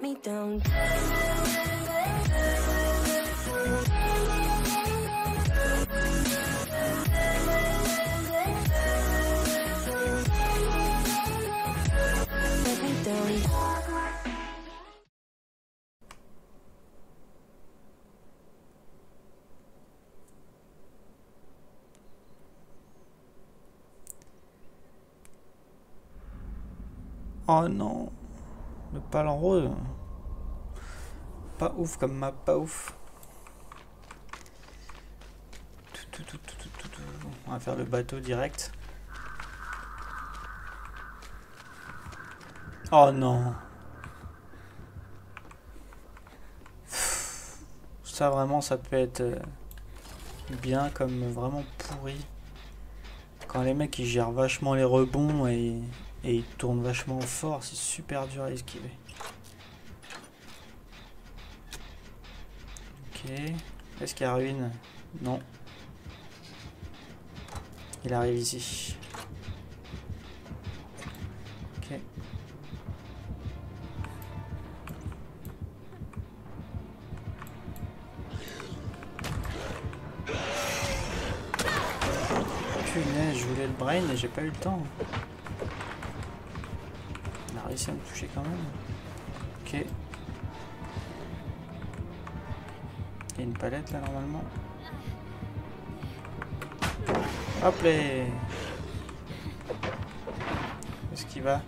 me down. Let me down. Oh non, le pal en rose. Pas ouf comme map, pas ouf. On va faire le bateau direct. Oh non. Ça vraiment, ça peut être bien comme vraiment pourri. Quand les mecs ils gèrent vachement les rebonds et ils tournent vachement fort, c'est super dur à esquiver. Ok. Est-ce qu'il y a ruine? Non. Il arrive ici. Ok. Punaise, je voulais le brain et j'ai pas eu le temps. Il a réussi à me toucher quand même. Ok. Il y a une palette là normalement. Hop là. Où est-ce qu'il va?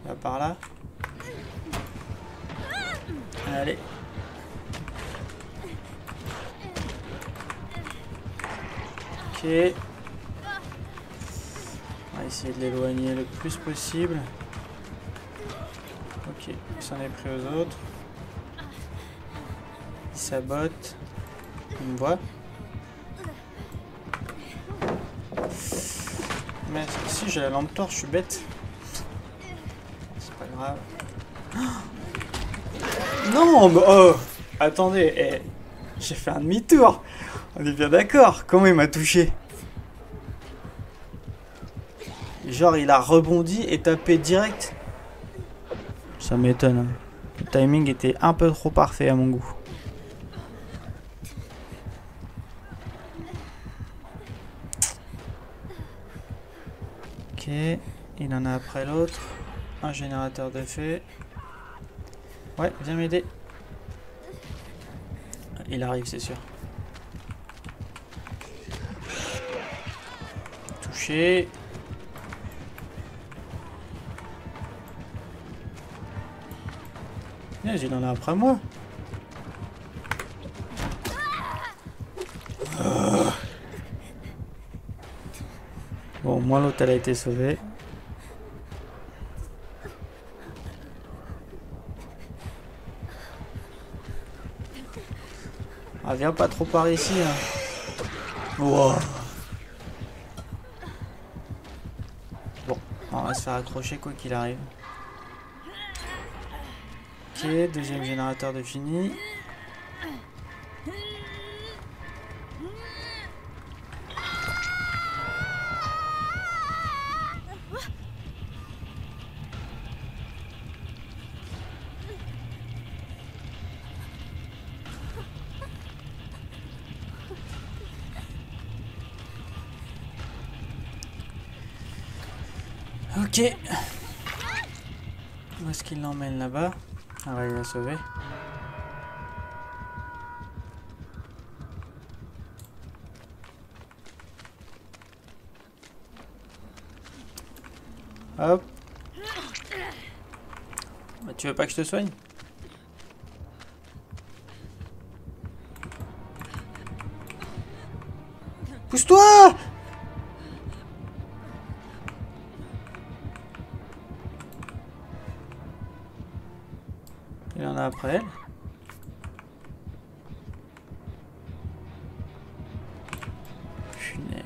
Il va par là. Allez. Ok. On va essayer de l'éloigner le plus possible. Ok, il s'en est pris aux autres. Il sabote. Il me voit. Mais si j'ai la lampe torche, je suis bête. C'est pas grave. Non, bah, oh, attendez, j'ai fait un demi-tour. On est bien d'accord. Comment il m'a touché? Genre il a rebondi et tapé direct. Ça m'étonne. Le timing était un peu trop parfait à mon goût. Ok, il en a après l'autre. Un générateur de feu. Ouais, viens m'aider. Il arrive, c'est sûr. Touché. Il en a après moi. Bon, moi l'autre elle a été sauvée. Ah, viens pas trop par ici. Hein. Wow. Bon, on va se faire accrocher quoi qu'il arrive. Ok, deuxième générateur de fini. Ok. Où est-ce qu'il l'emmène là-bas? Ah ouais, il l'a sauvé. Hop. Bah, tu veux pas que je te soigne? Pousse-toi! Il en a après elle. Punaise.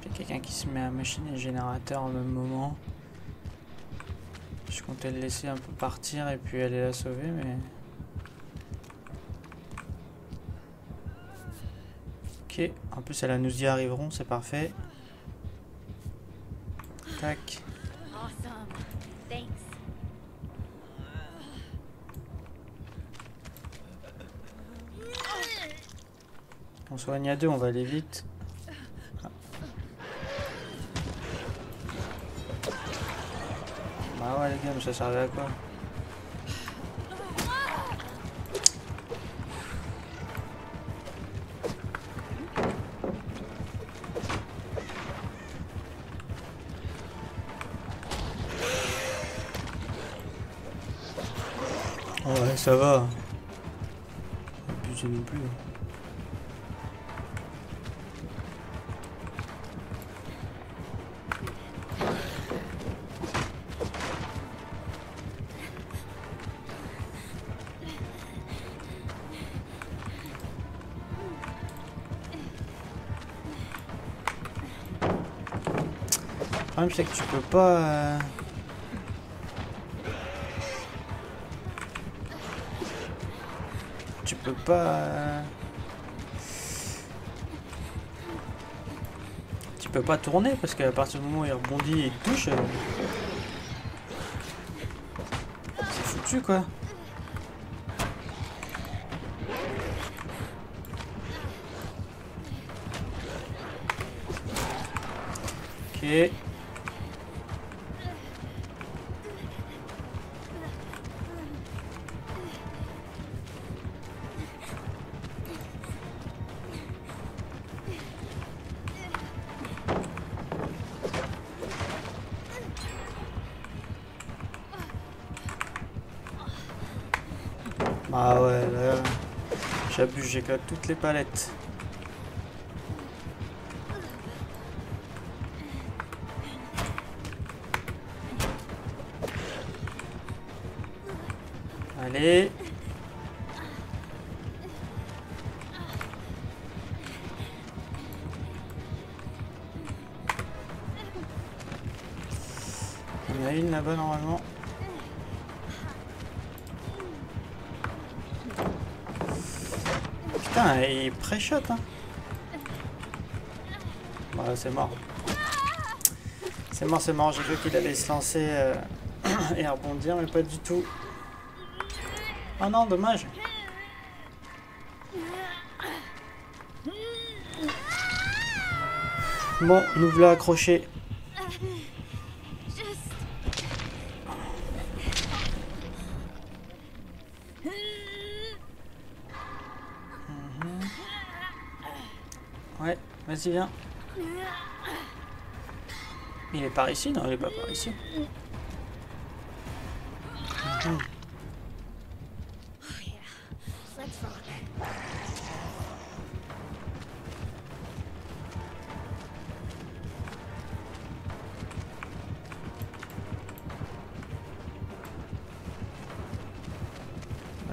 Il y a quelqu'un qui se met à machiner le générateur au même moment. Je comptais le laisser un peu partir et puis aller la sauver, mais... Ok, en plus elles nous y arriveront, c'est parfait. Tac. Awesome. Thanks. On soigne à deux, on va aller vite. Ah. Bah ouais les gars, mais ça servait à quoi? Ouais, ça va. Abusez non plus. Le problème c'est que tu peux pas... Tu peux pas... Tu peux pas tourner parce qu'à partir du moment où il rebondit et il te touche... C'est foutu quoi. Ok. Ah ouais, là, j'abuse, j'éclate toutes les palettes. Allez. Il y en a une là-bas normalement. Putain, il pré-shot hein. Bah c'est mort. C'est mort, j'ai cru qu'il allait se lancer et rebondir, mais pas du tout. Oh non, dommage. Bon, nous voilà accrochés. Ouais, vas-y, viens. Il est par ici? Non, il est pas par ici.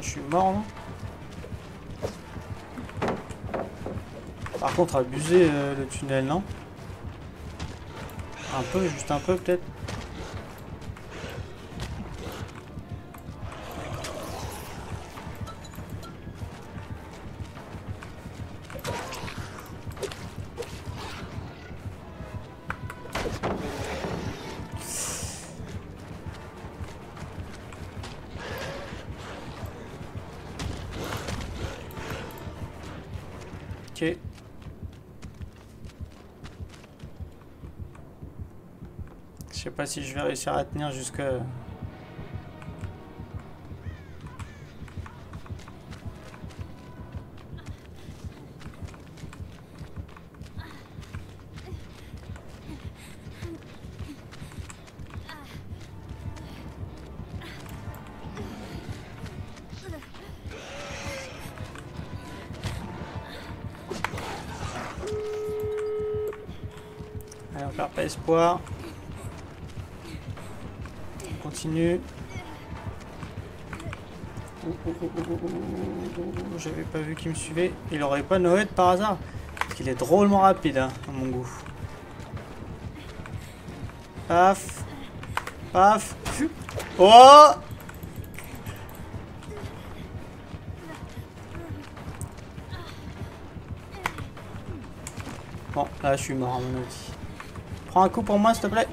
Je suis mort, non? Par contre, abusé le tunnel, non? Un peu, juste un peu peut-être. Ok. Je sais pas si je vais réussir à tenir jusque... Allez, on perd pas espoir. On continue. J'avais pas vu qu'il me suivait. Il aurait pas Noël par hasard? Parce qu'il est drôlement rapide, hein, à mon goût. Paf. Paf. Oh! Bon, là je suis mort à mon avis. Prends un coup pour moi s'il te plaît.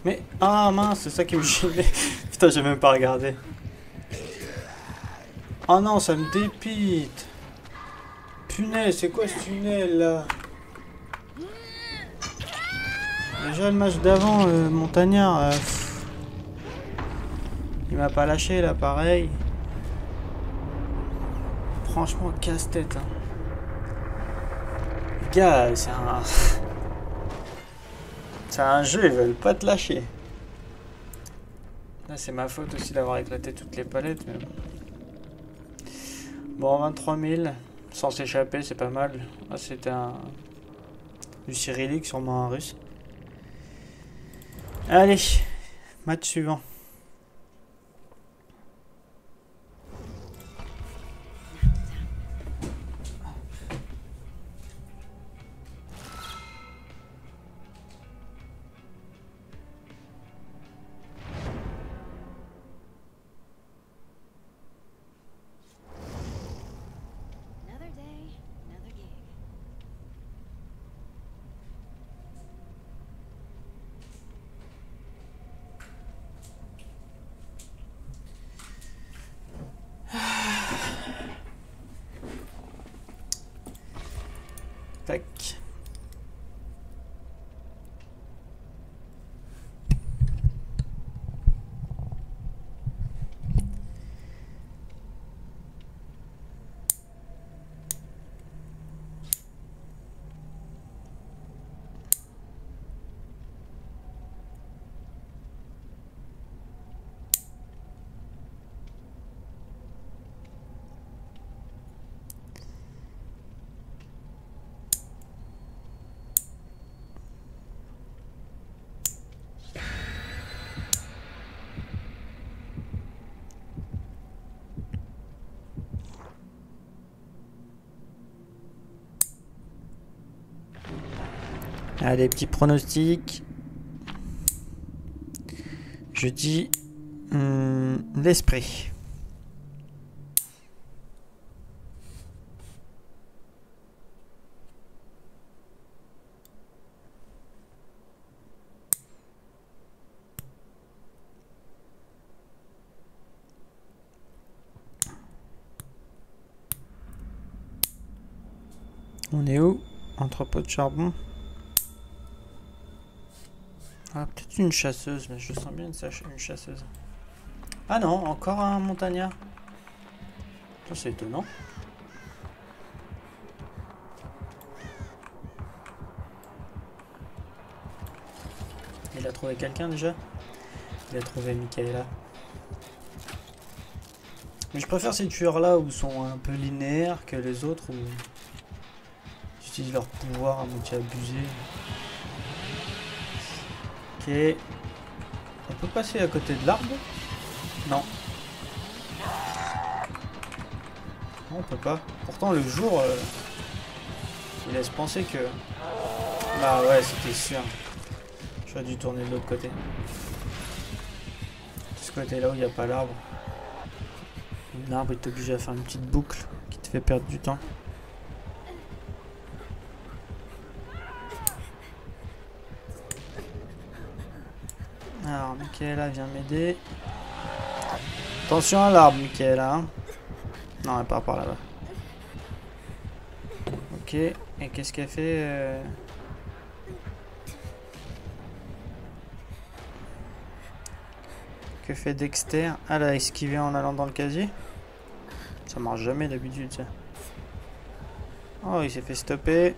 Mais, ah mince, c'est ça qui me gênait. Putain, j'ai même pas regardé. Oh non, ça me dépite. Punaise, c'est quoi ce tunnel là? Déjà le match d'avant, Montagnard, il m'a pas lâché là, pareil. Franchement, casse-tête. Hein. Les gars, c'est un... c'est un jeu, ils veulent pas te lâcher. Là, c'est ma faute aussi d'avoir éclaté toutes les palettes. Mais... bon, 23 000, sans s'échapper, c'est pas mal. Ah, c'était un... du cyrillique, sûrement un russe. Allez, match suivant. Another day, another gig. Tac. Allez, petits pronostics. Je dis l'esprit. On est où? Entrepôt de charbon. Ah, peut-être une chasseuse, mais je sens bien une chasseuse. Ah non, encore un montagnard. Ça, c'est étonnant. Il a trouvé quelqu'un déjà? Il a trouvé Michaela. Mais je préfère ces tueurs-là où ils sont un peu linéaires que les autres où ils utilisent leur pouvoir à moitié abusé. Ok. On peut passer à côté de l'arbre? Non. Non, on peut pas. Pourtant, le jour, il laisse penser que... bah ouais, c'était sûr. J'aurais dû tourner de l'autre côté. De ce côté-là où il n'y a pas l'arbre. L'arbre est obligé à faire une petite boucle qui te fait perdre du temps. Alors, Michaela vient m'aider. Attention à l'arbre, Michaela. Hein. Non, elle part par là-bas. Ok, et qu'est-ce qu'elle fait Que fait Dexter? Ah, elle a esquivé en allant dans le casier. Ça marche jamais d'habitude, ça. Oh, il s'est fait stopper.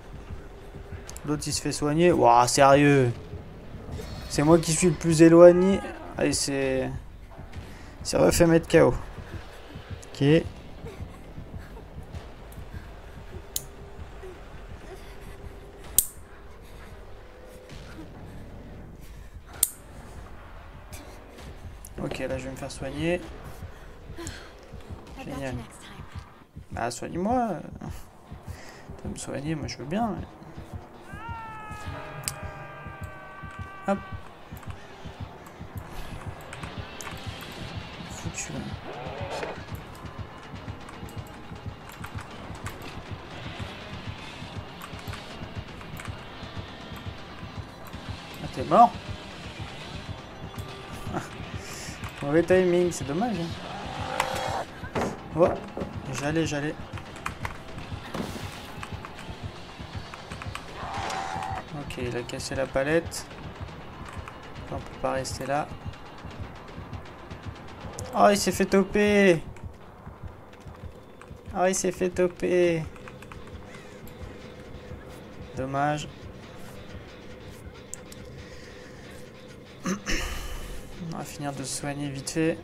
L'autre, il se fait soigner. Waouh, sérieux? C'est moi qui suis le plus éloigné. Allez, c'est refait mettre KO. Ok. Ok, là je vais me faire soigner. Génial. Ah, soigne-moi. Tu vas me soigner, moi je veux bien. Mais... Hop. Foutu là. Ah, t'es mort. Mauvais timing, c'est dommage. Hein. Oh, j'allais. Ok, il a cassé la palette. On peut pas rester là. Oh, il s'est fait toper. Oh, il s'est fait toper. Dommage. On va finir de se soigner vite fait.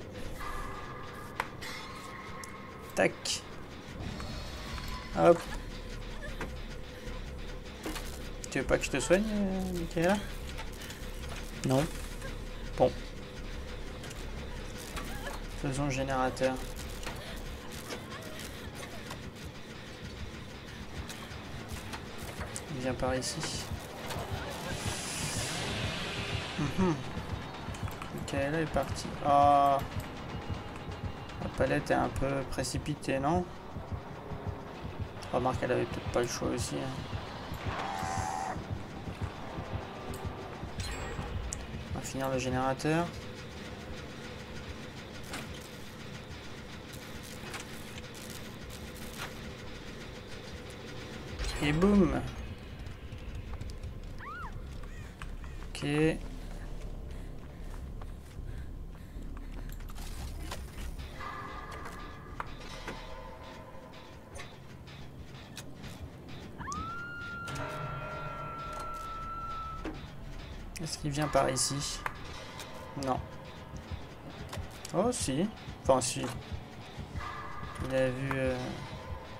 Tac. Hop. Tu veux pas que je te soigne, Michaela? Non. Bon. Faisons le générateur. Il vient par ici. Michaela est partie. Oh. La palette est un peu précipitée, non? Remarque, elle avait peut-être pas le choix aussi. Hein. On va finir le générateur. Et boum. Ok. Est-ce qu'il vient par ici? Non. Oh si. Enfin si. Il a vu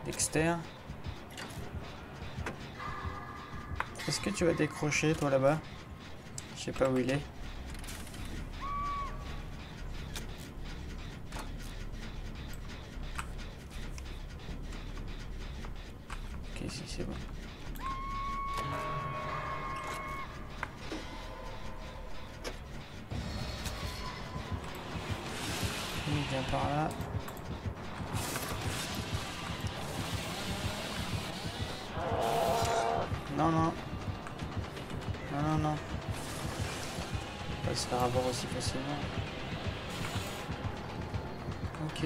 Dexter. Est-ce que tu vas décrocher toi là-bas? Je sais pas où il est. Ok, si c'est bon. Il vient par là. Non, non. Non. On va se faire avoir aussi facilement. Ok.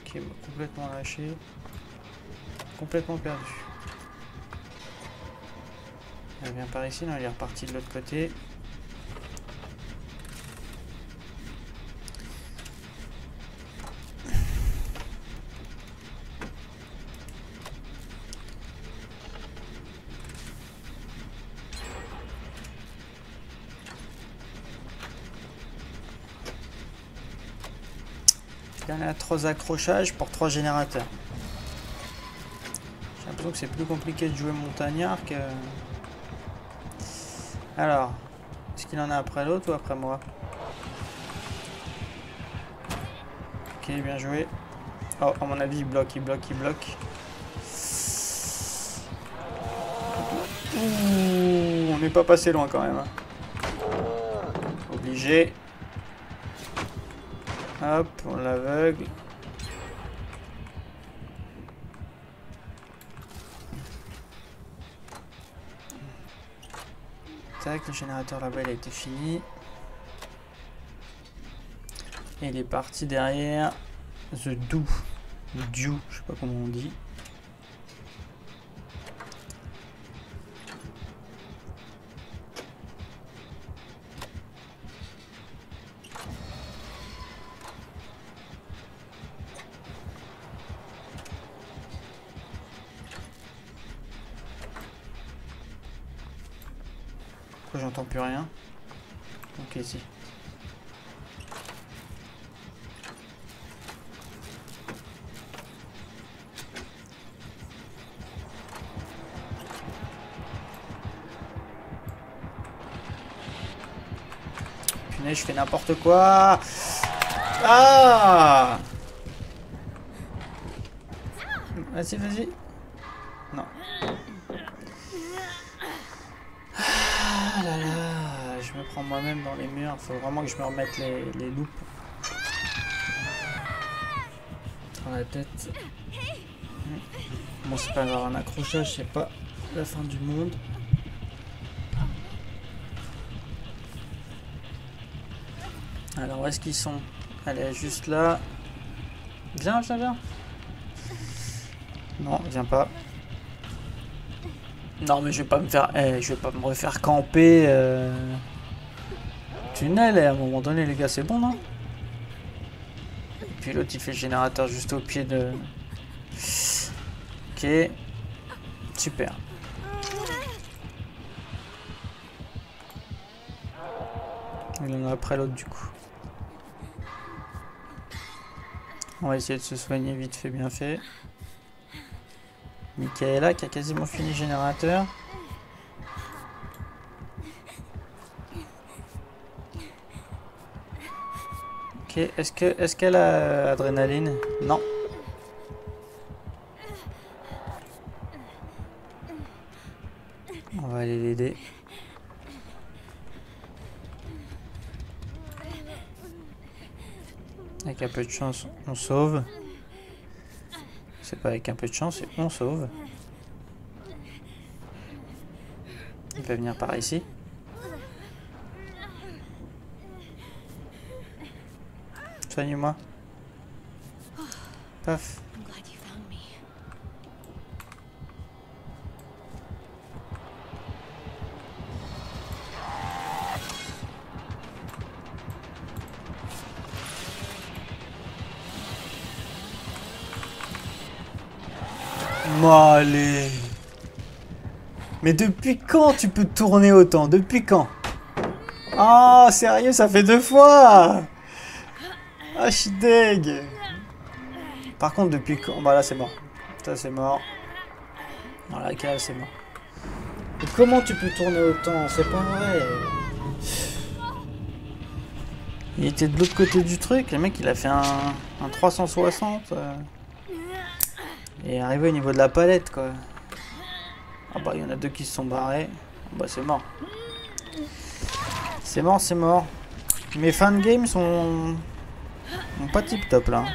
Ok, il m'a complètement lâché. Complètement perdu. Elle vient par ici, non, elle est repartie de l'autre côté. Il y en a 3 accrochages pour 3 générateurs. J'ai l'impression que c'est plus compliqué de jouer montagnard que... Alors, est-ce qu'il en a après l'autre ou après moi? Ok, bien joué. Oh, à mon avis, il bloque. Ouh, on n'est pas passé loin quand même. Hein. Obligé. Hop, on l'aveugle. Tac, le générateur là-bas, il a été fini. Et il est parti derrière The Dew. Le Dew, je sais pas comment on dit. Pourquoi j'entends plus rien? Ok, si. Punaise, je fais n'importe quoi. Ah! Vas-y, vas-y. Non. Ah là là, je me prends moi-même dans les murs. Faut vraiment que je me remette les loupes dans la tête. Bon, c'est pas grave, un accrochage, c'est pas la fin du monde. Alors, où est-ce qu'ils sont? Allez, juste là. Viens, viens, viens. Non, viens pas. Non, mais je vais pas me faire, je vais pas me refaire camper. Tunnel, et à un moment donné, les gars, c'est bon, non? Et puis l'autre, il fait le générateur juste au pied de. Ok, super. Il en a après l'autre, du coup. On va essayer de se soigner vite fait, bien fait. Michaela qui a quasiment fini le générateur. Ok, est-ce qu'elle a adrénaline? Non. On va aller l'aider. Avec un peu de chance, on sauve. C'est pas avec un peu de chance, c'est on sauve. Il va venir par ici. Soigne-moi. Paf. I'm glad you found me. Moi, allez. Mais depuis quand tu peux tourner autant? Depuis quand? Oh, sérieux, ça fait 2 fois. Ah, je suis deg. Par contre, depuis quand? Bah là, c'est mort. Ça, c'est mort. Dans la cave, c'est mort. Mais comment tu peux tourner autant? C'est pas vrai. Il était de l'autre côté du truc. Le mec, il a fait un 360. Et est arrivé au niveau de la palette, quoi. Ah bah, il y en a 2 qui se sont barrés. Bah, c'est mort. C'est mort, c'est mort. Mes fan games sont pas tip top là.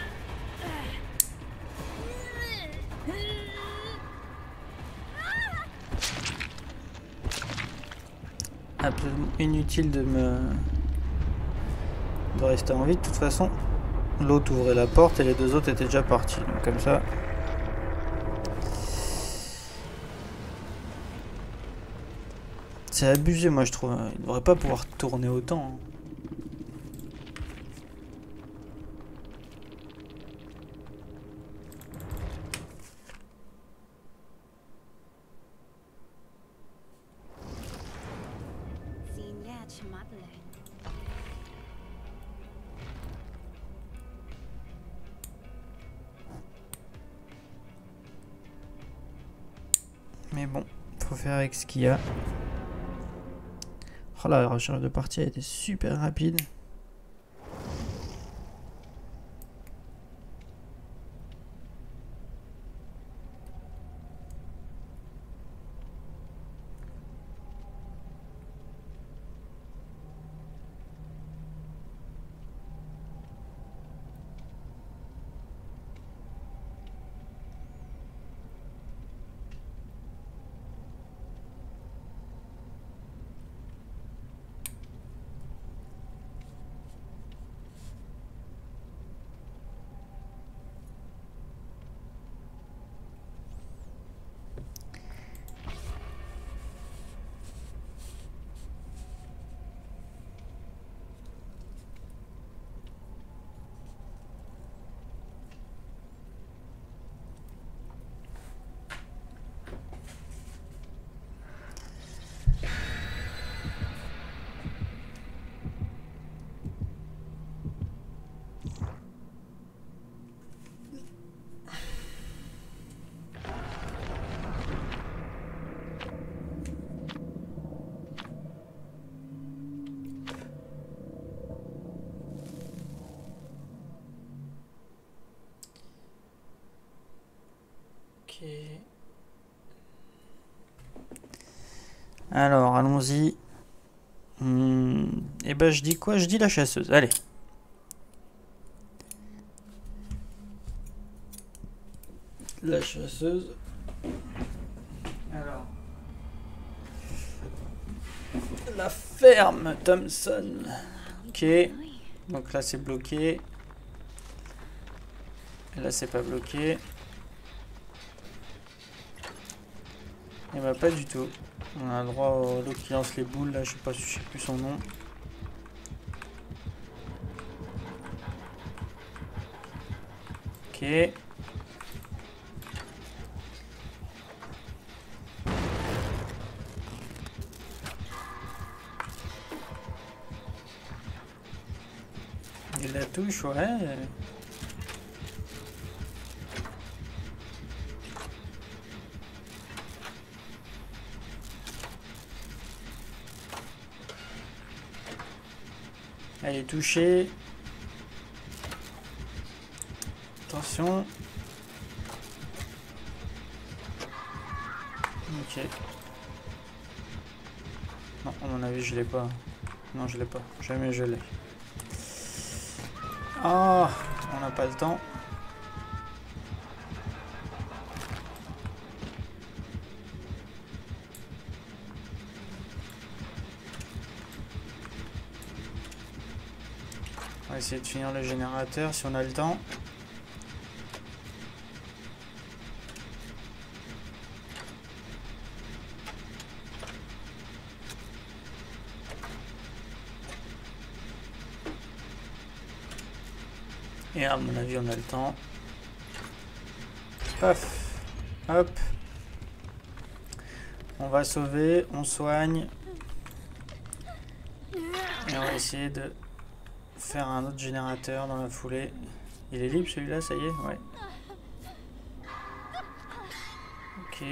Absolument inutile de rester en vie. De toute façon, l'autre ouvrait la porte et les 2 autres étaient déjà partis. Donc comme ça. C'est abusé, moi je trouve. Il devrait pas pouvoir tourner autant. Mais bon, faut faire avec ce qu'il y a. Oh là, la recherche de partie a été super rapide. Alors, allons-y. Et ben, je dis quoi? Je dis la chasseuse. Allez. La chasseuse. Alors. La ferme Thompson. Ok. Donc là, c'est bloqué. Et là, c'est pas bloqué. Et bah, pas du tout. On a le droit au l'autre qui lance les boules. Là, je sais pas, je sais plus son nom. Ok. Il la touche, ouais. Elle est touchée. Attention. Ok. Non, à mon avis, je l'ai pas. Non, je l'ai pas. Jamais je l'ai. Oh, on n'a pas le temps. On va essayer de finir le générateur si on a le temps. Et à mon avis, on a le temps. Paf. Hop. On va sauver, on soigne. Et on va essayer de faire un autre générateur dans la foulée. Il est libre celui-là, ça y est? Ouais. Ok.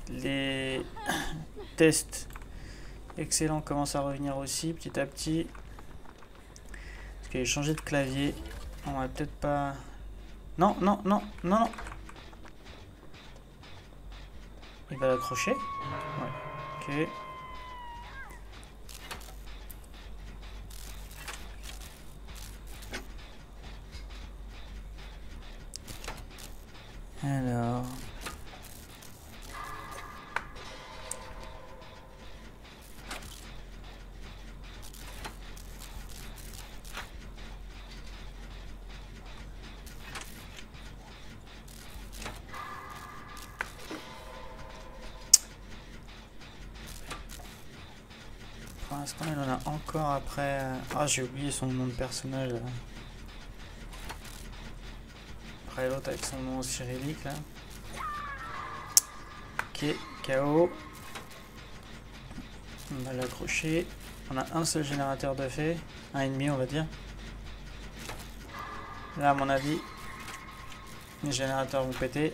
Les tests excellents commencent à revenir aussi petit à petit. Parce qu'il a changé de clavier. On va peut-être pas... Non, non, non, non, non. Il va l'accrocher? Ouais. Ok. Alors... Pour l'instant, il en a encore après... Ah, j'ai oublié son nom de personnage. Après l'autre avec son nom cyrillique, là. Ok, KO. On va l'accrocher. On a un seul générateur de fait. Un et demi, on va dire. Là, à mon avis, les générateurs vont péter.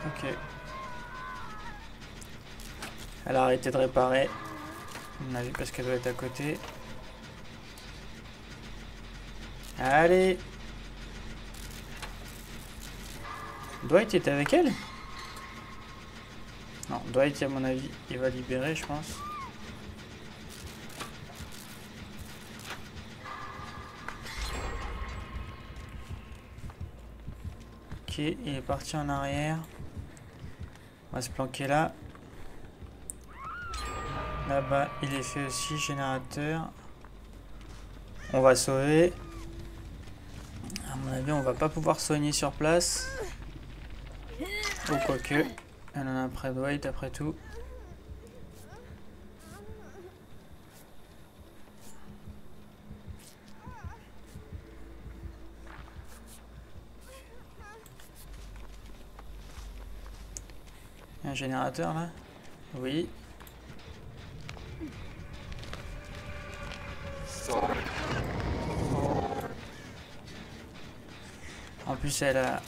Ok. Elle a arrêté de réparer. On a vu parce qu'elle doit être à côté. Allez. Dwight était avec elle? Non, Dwight, à mon avis, il va libérer, je pense. Ok, il est parti en arrière. On va se planquer là. Là-bas, il est fait aussi, générateur. On va sauver. À mon avis, on va pas pouvoir soigner sur place. Ou quoique. Elle en a après Dwight, après tout. Il y a un générateur là? Oui. En plus, elle a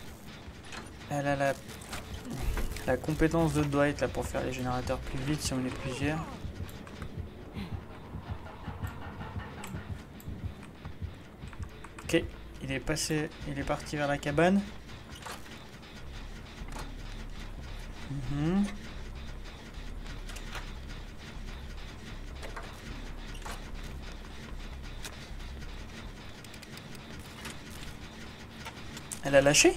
la compétence de Dwight là pour faire les générateurs plus vite si on est plusieurs. Ok, il est passé, il est parti vers la cabane. Elle a lâché?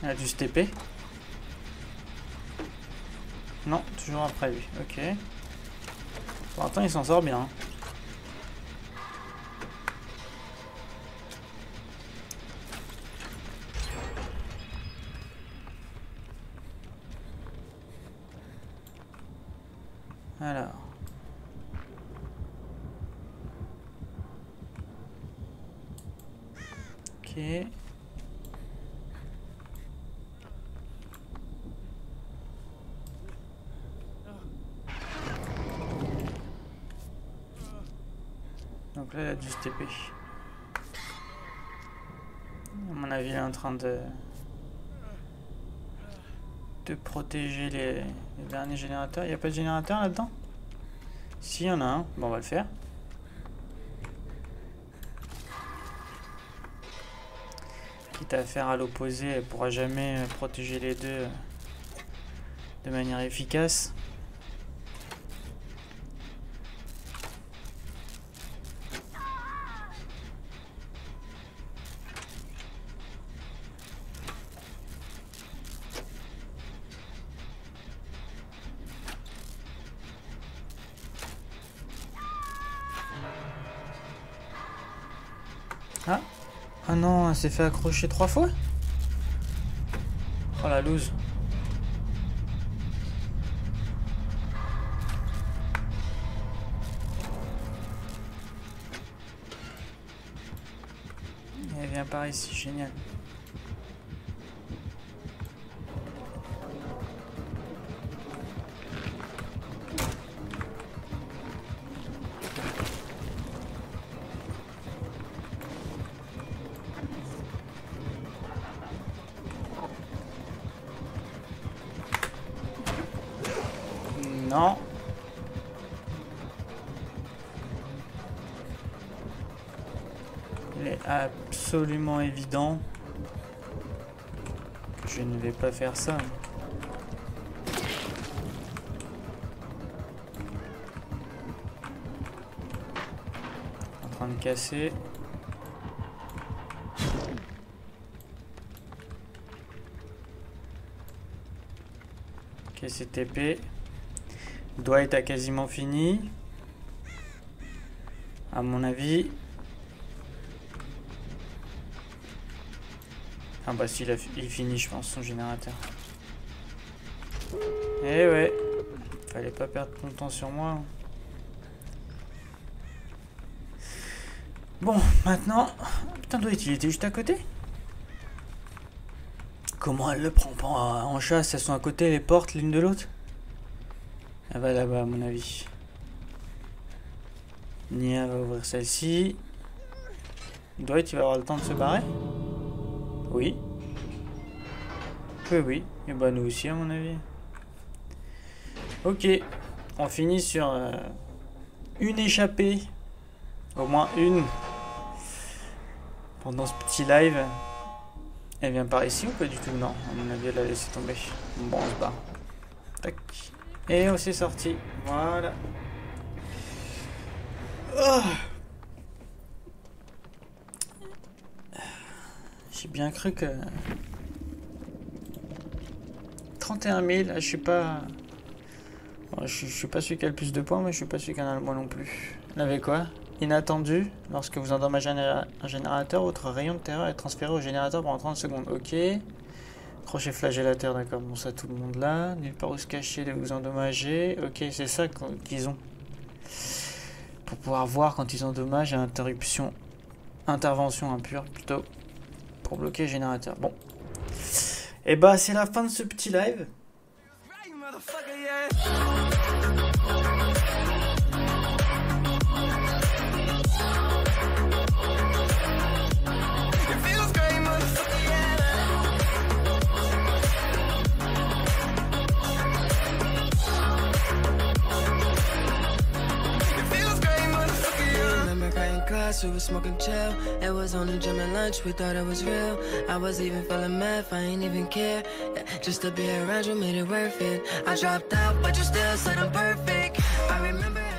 Elle a dû se TP. Non, toujours après lui. Ok. Pour l'instant, il s'en sort bien. Alors. Ok. Donc là, elle a dû se TP. À mon avis, elle est en train de protéger les derniers générateurs. Il n'y a pas de générateur là-dedans? Si, il y en a un. Bon, on va le faire. Quitte à faire à l'opposé, elle ne pourra jamais protéger les deux de manière efficace. Ah. Ah non, elle s'est fait accrocher 3 fois. Oh la loose. Elle vient par ici, génial. Non. Il est absolument évident que je ne vais pas faire ça. En train de casser. Ok, c'est TP. Dwight a quasiment fini. À mon avis. Ah bah si, il finit je pense son générateur. Eh ouais. Fallait pas perdre ton temps sur moi. Bon, maintenant... Putain, Dwight, il était juste à côté. Comment elle le prend pas en chasse? Elles sont à côté les portes l'une de l'autre. Elle va là-bas à mon avis. Nia va ouvrir celle-ci. Dwight, il va avoir le temps de se barrer? Oui. Oui, oui. Et bah nous aussi à mon avis. Ok. On finit sur une échappée. Au moins une. Pendant ce petit live. Elle vient par ici ou pas du tout? Non, à mon avis elle a laissé tomber. Bon, on se barre. Tac. Et on s'est sorti. Voilà. Oh. J'ai bien cru que... 31 000, je suis pas... Bon, je suis pas celui qui a le plus de points, mais je suis pas celui qui en a le moins non plus. On avait quoi? Inattendu. Lorsque vous endommagez un générateur, votre rayon de terreur est transféré au générateur pendant 30 secondes. Ok. Crochet flagellateur, d'accord. Bon, ça tout le monde là. Nulle part où se cacher de vous endommager. Ok, c'est ça qu'ils ont. Pour pouvoir voir quand ils endommagent, interruption. Intervention impure plutôt. Pour bloquer le générateur. Bon. Et bah, c'est la fin de ce petit live. class, we were smoking chill. It was on the gym and lunch, we thought it was real. I was even feeling mad, I ain't even care. Yeah, just to be around you made it worth it. I dropped out, but you still said I'm perfect. I remember